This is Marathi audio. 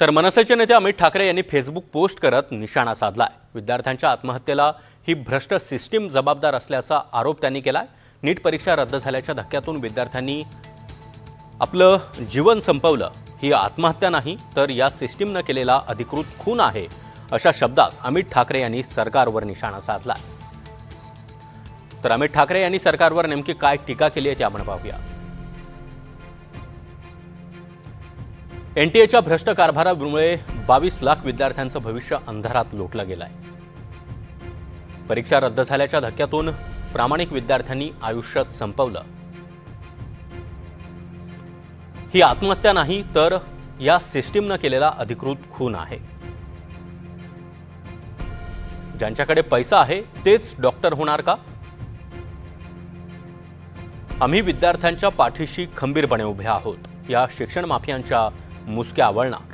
तर मनसेचे नेते अमित ठाकरे यांनी फेसबुक पोस्ट करत निशाणा साधलाय। विद्यार्थ्यांच्या आत्महत्येला ही भ्रष्ट सिस्टीम जबाबदार असल्याचा आरोप त्यांनी केलाय। नीट परीक्षा रद्द झाल्याच्या धक्क्यातून विद्यार्थ्यांनी आपलं जीवन संपवलं। ही आत्महत्या नाही तर या सिस्टीमने केलेला अधिकृत खून आहे, अशा शब्दात अमित ठाकरे यांनी सरकारवर निशाणा साधला। तर अमित ठाकरे यांनी सरकारवर नेमकी काय टीका केली आहे ते आपण पाहूया। एनटीएच्या भ्रष्ट कारभारामुळे 22 लाख विद्यार्थ्यांचं भविष्य अंधारात लोटलं गेलंय। परीक्षा रद्द झाल्याच्या धक्क्यातून प्रामाणिक विद्यार्थ्यांनी आयुष्य संपवलं। ही आत्महत्या नाही तर या सिस्टीमने केलेला अधिकृत खून आहे। ज्यांच्याकडे पैसा आहे तेच डॉक्टर होणार का? आम्ही विद्यार्थ्यांच्या पाठीशी खंबीरपणे उभे आहोत। या शिक्षण माफियांच्या मुसक्या आवळणार